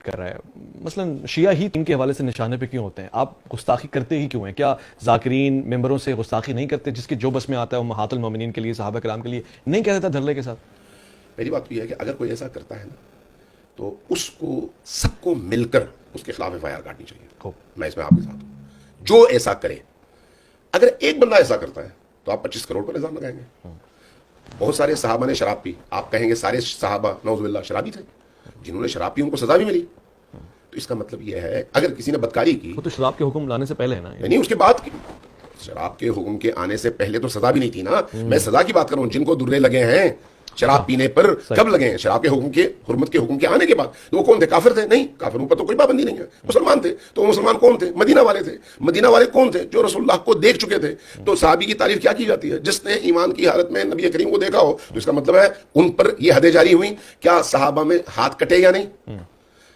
کر رہا ہے. مثلا شیعہ ہی ان کے حوالے سے نشانے پہ کیوں ہوتے ہیں؟ آپ گستاخی کرتے ہی کیوں ہیں؟ کیا ذاکرین ممبروں سے گستاخی نہیں کرتے؟ جس کی جو بس میں آتا ہے امہات المومنین کے لیے، صحابہ کرام کے لیے نہیں کہہ دیتا دھرلے کے ساتھ؟ میری بات تو یہ ہے کہ اگر کوئی ایسا کرتا ہے نا تو اس کو سب کو مل کر اس کے خلاف ایف آئی آر کاٹنی چاہیے. میں اس میں آپ کے ساتھ ہوں. جو ایسا کرے، اگر ایک بندہ ایسا کرتا ہے تو آپ 25 کروڑ پر الزام لگائیں گے. بہت سارے صحابہ نے شراب پی، آپ کہیں گے سارے صحابہ نعوذ باللہ شرابی تھے؟ جنہوں نے شراب پی ان کو سزا بھی ملی. تو اس کا مطلب یہ ہے اگر کسی نے بدکاری کی، وہ تو شراب کے حکم لانے سے پہلے ہے نا، یعنی اس کے بعد کی شراب کے حکم کے آنے سے پہلے تو سزا بھی نہیں تھی نا. میں سزا کی بات کر رہا ہوں. جن کو درے لگے ہیں شراب پینے پر، کب لگے ہیں؟ شراب کے حکم کے، حرمت کے حکم کے آنے کے بعد. تو وہ کون تھے؟ کافر تھے؟ نہیں، کافروں پر تو کوئی پابندی نہیں ہے. مسلمان تھے. تو وہ مسلمان کون تھے؟ مدینہ والے تھے. مدینہ والے کون تھے؟ جو رسول اللہ کو دیکھ چکے تھے. تو صحابی کی تعریف کیا کی جاتی ہے؟ جس نے ایمان کی حالت میں نبی کریم کو دیکھا ہو. تو اس کا مطلب ہے ان پر یہ حدیں جاری ہوئیں. کیا صحابہ میں ہاتھ کٹے یا نہیں؟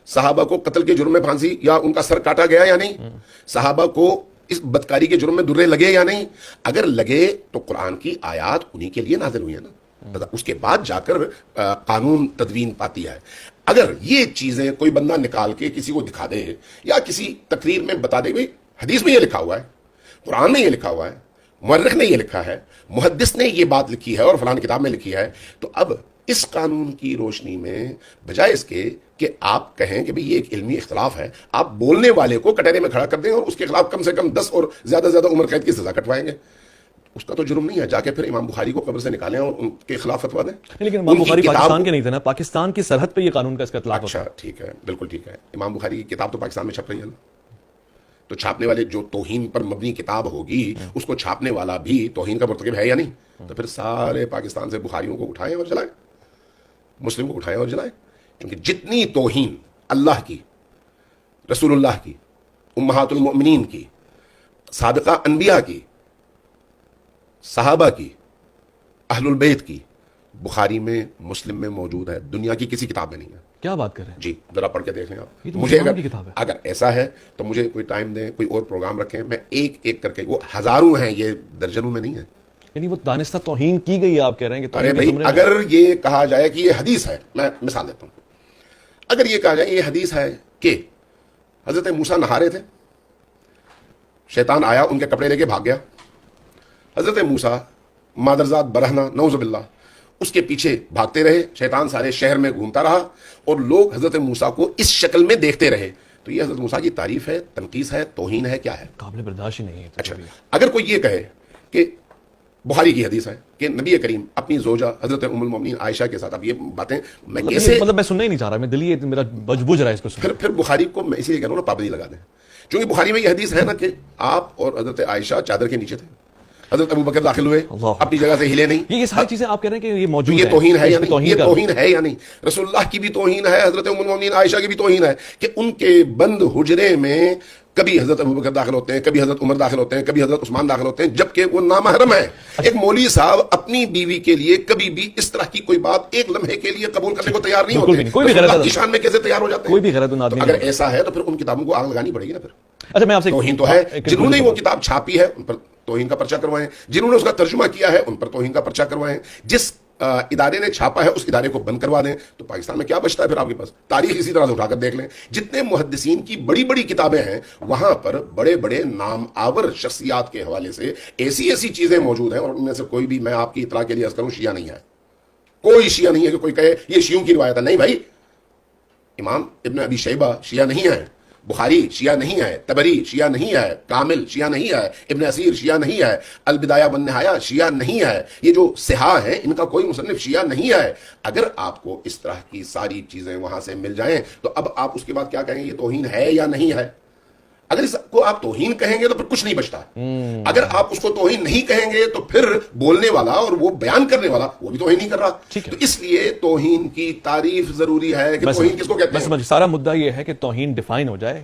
صحابہ کو قتل کے جرم میں پھانسی یا ان کا سر کاٹا گیا یا نہیں؟ صحابہ کو اس بدکاری کے جرم میں درے لگے یا نہیں؟ اگر لگے تو قرآن کی آیات انہی کے لیے نازل ہوئی ہیں نا. اس کے بعد جا کر قانون تدوین پاتی ہے. اگر یہ چیزیں کوئی بندہ نکال کے کسی کو دکھا دے یا کسی تقریر میں بتا دے، بھائی حدیث میں یہ لکھا ہوا ہے، قرآن میں یہ لکھا ہوا ہے، مورخ نے یہ لکھا ہے، محدث نے یہ بات لکھی ہے اور فلان کتاب میں لکھی ہے، تو اب اس قانون کی روشنی میں بجائے اس کے کہ آپ کہیں کہ بھئی یہ ایک علمی اختلاف ہے، آپ بولنے والے کو کٹہرے میں کھڑا کر دیں اور اس کے خلاف کم سے کم 10 اور زیادہ عمر قید کی سزا کٹوائیں گے. اس کا تو جرم نہیں ہے. جا کے پھر امام بخاری کو قبر سے نکالیں اور ان کے خلاف فتویٰ دیں. لیکن امام بخاری پاکستان کے نہیں تھے نا، پاکستان کی سرحد پہ یہ قانون کا اس کا اطلاق ہوتا ہے. اچھا ٹھیک ہے، بالکل ٹھیک ہے. امام بخاری کی کتاب تو پاکستان میں چھپ رہی ہے نا. تو چھاپنے والے جو توہین پر مبنی کتاب ہوگی اس کو چھاپنے والا بھی توہین کا مرتکب ہے یا نہیں؟ تو پھر سارے پاکستان سے بخاریوں کو اٹھائیں اور جلائیں، مسلم کو اٹھائیں اور جلائیں. کیونکہ جتنی توہین اللہ کی، رسول اللہ کی، امہات المؤمنین کی، سابقہ انبیاء کی، صحابہ کی، اہل البیت کی، بخاری میں، مسلم میں موجود ہے. دنیا کی کسی کتاب میں نہیں ہے. کیا بات کر رہے ہیں؟ جی ذرا پڑھ کے دیکھ لیں آپ. یہ تو مجھے مسلمان کی کتاب ہے. اگر ایسا ہے تو مجھے کوئی ٹائم دیں، کوئی اور پروگرام رکھیں، میں ایک ایک کر کے، وہ ہزاروں ہیں، یہ درجنوں میں نہیں ہے. یعنی وہ دانستہ توہین کی گئی ہے، آپ کہہ رہے ہیں کہ ارے بھائی اگر یہ کہا جائے کہ یہ حدیث ہے، میں مثال دیتا ہوں، اگر یہ کہا جائے یہ حدیث ہے کہ حضرت موسیٰ نہا رہے تھے، شیطان آیا ان کے کپڑے لے کے بھاگ گیا، حضرت موسیٰ مادرزاد برہنہ نعوذ باللہ اس کے پیچھے بھاگتے رہے، شیطان سارے شہر میں گھومتا رہا اور لوگ حضرت موسیٰ کو اس شکل میں دیکھتے رہے. تو یہ حضرت موسیٰ کی تعریف ہے، تنقیص ہے، توہین ہے، کیا ہے؟ قابل برداشت ہی نہیں ہے. اچھا، اگر کوئی یہ کہے کہ بخاری کی حدیث ہے کہ نبی کریم اپنی زوجہ حضرت ام المومنین عائشہ کے ساتھ، اب یہ باتیں میں کیسے، مطلب میں سننا ہی نہیں چاہ رہا، میں دلی میرا بجھ رہا ہے اس کو سن. پھر بخاری کو میں اسی لیے کہہ رہا ہوں نا پابندی لگا دیں. چونکہ بخاری میں یہ حدیث ہے نا کہ آپ اور حضرت عائشہ چادر کے نیچے تھے، حضرت ابو بکر داخل ہوئے اپنی جگہ سے ہلے نہیں. یہ ساری چیزیں آپ کہہ رہے ہیں کہ یہ موجود ہے. یہ توہین ہے یا نہیں؟ یہ توہین ہے یا نہیں؟ رسول اللہ کی بھی توہین ہے، حضرت ام المومنین عائشہ کی بھی توہین ہے کہ ان کے بند حجرے میں کبھی حضرت ابو بکر داخل ہوتے ہیں، کبھی حضرت عمر داخل ہوتے ہیں، کبھی حضرت عثمان داخل ہوتے ہیں، جبکہ وہ نامحرم ہے. ایک مولوی صاحب اپنی بیوی کے لیے کبھی بھی اس طرح کی کوئی بات ایک لمحے کے لیے قبول کرنے کو تیار نہیں ہوتے. کوئی بھی غلط کی شان میں کیسے تیار ہو جاتے ہیں؟ کوئی بھی غلط آدمی. اگر ایسا ہے تو پھر ان کتابوں کو آگ لگانی پڑے گی نا. پھر اچھا میں آپ سے توہین تو ہے. جنہوں نے وہ کتاب چھاپی ہے ان پر توہین کا پرچہ کروائیں، جنہوں نے اس کا ترجمہ کیا ہے ان پر توہین کا پرچہ کروائیں، جس ادارے نے چھاپا ہے اس ادارے کو بند کروا دیں. تو پاکستان میں کیا بچتا ہے پھر آپ کے پاس؟ تاریخ اسی طرح سے اٹھا کر دیکھ لیں. جتنے محدثین کی بڑی بڑی کتابیں ہیں وہاں پر بڑے بڑے نام آور شخصیات کے حوالے سے ایسی چیزیں موجود ہیں، اور ان میں سے کوئی بھی، میں آپ کی اطلاع کے لیے عرض کروں، شیعہ نہیں ہے. کوئی شیعہ نہیں ہے کہ کوئی کہے یہ شیعوں کی روایت ہے. نہیں بھائی، امام ابن ابی شیبہ شیعہ نہیں ہے، بخاری شیعہ نہیں ہے، تبری شیعہ نہیں ہے، کامل شیعہ نہیں ہے، ابن اسیر شیعہ نہیں ہے، البدایہ والنہایہ شیعہ نہیں ہے. یہ جو صحاح ہیں ان کا کوئی مصنف شیعہ نہیں ہے. اگر آپ کو اس طرح کی ساری چیزیں وہاں سے مل جائیں تو اب آپ اس کے بعد کیا کہیں گے؟ یہ توہین ہے یا نہیں ہے؟ اگر اس کو آپ توہین کہیں گے تو پھر کچھ نہیں بچتا. اگر آپ اس کو توہین نہیں کہیں گے تو پھر بولنے والا اور وہ بیان کرنے والا وہ بھی توہین نہیں کر رہا. تو اس لیے توہین کی تعریف ضروری ہے کہ توہین کس کو کہتے ہیں. سارا مدعا یہ ہے کہ توہین ڈیفائن ہو جائے